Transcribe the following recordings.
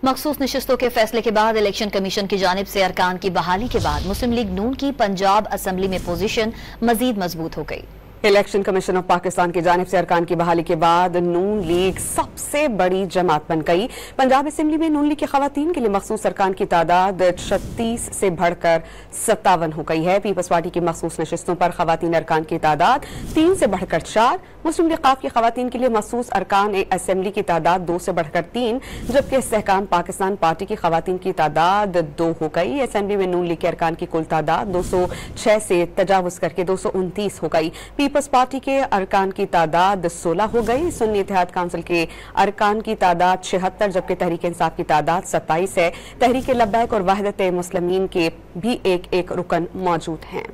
मखसूस नशिस्तों के फैसले के बाद इलेक्शन कमीशन की जानिब से अरकान की बहाली के बाद मुस्लिम लीग नून की पंजाब असम्बली में पोजीशन मजीद मजबूत हो गई। इलेक्शन कमीशन ऑफ पाकिस्तान की जानिब से अरकान की बहाली के बाद नून लीग सबसे बड़ी जमात बन गई। पंजाब असेंबली में नून लीग की खवातीन के लिए मखसूस अरकान की तादाद 36 से बढ़कर 57 हो गई है। पीपल्स पार्टी की मखसूस नशिस्तों पर खवातीन अरकान की तादाद 3 से बढ़कर 4। मुस्लिम लीग काफ की खवातीन के लिए मखसूस अरकान असेंबली की तादाद 2 से बढ़कर 3, जबकि इस्तेहकाम पाकिस्तान पार्टी की खवातीन की तादाद 2 हो गई। असेंबली में नून लीग के अरकान की कुल तादाद 206 से तजावुज करके 229 हो गई। पीपल्स पार्टी के अरकान की तादाद 16 हो गई। सुन्नी इत्तेहाद काउंसिल के अरकान की तादाद 76, जबकि तहरीक इंसाफ की तादाद 27 है। तहरीक लब्बैक और वहदत मुस्लिमीन के भी एक रुकन मौजूद हैं।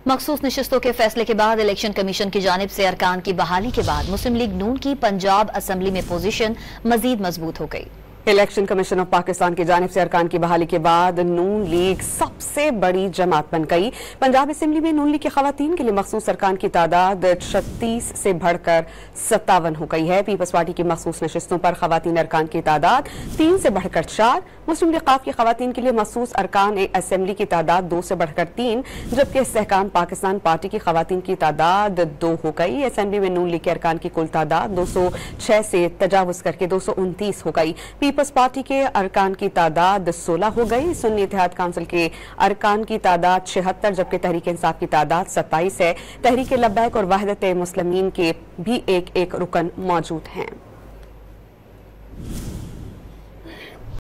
मखसूस नशिस्तों के फैसले के बाद इलेक्शन कमीशन की जानिब से अरकान की बहाली के बाद मुस्लिम लीग नून की पंजाब असम्बली में पोजीशन मजीद मजबूत हो गई। इलेक्शन कमीशन ऑफ पाकिस्तान की जानिब से अरकान की बहाली के बाद नून लीग सबसे बड़ी जमात बन गई। पंजाब असेंबली में नून लीग की खवातीन के लिए मखसूस अरकान की तादाद 36 से बढ़कर 57 हो गई है। पीपल्स पार्टी की मखसूस नशिस्तों पर खवातीन अरकान की तादाद 3 से बढ़कर 4। मुस्लिम लीग काफ की खवातीन के लिए मखसूस अरकान असेंबली की तादाद 2 से बढ़कर 3, जबकि इस्तेहकाम पाकिस्तान पार्टी की खवातीन की तादाद 2 हो गई। असेंबली में नून लीग के अरकान की कुल तादाद 206 से तजावुज करके 229 हो गई। पीपल्स पार्टी के अरकान की तादाद 16 हो गई। सुन्नी इत्तेहाद काउंसिल के अरकान की तादाद 76, जबकि तहरीक इंसाफ की तादाद 27 है। तहरीक लब्बैक और वहदत मुस्लिमीन के भी एक रुकन मौजूद हैं।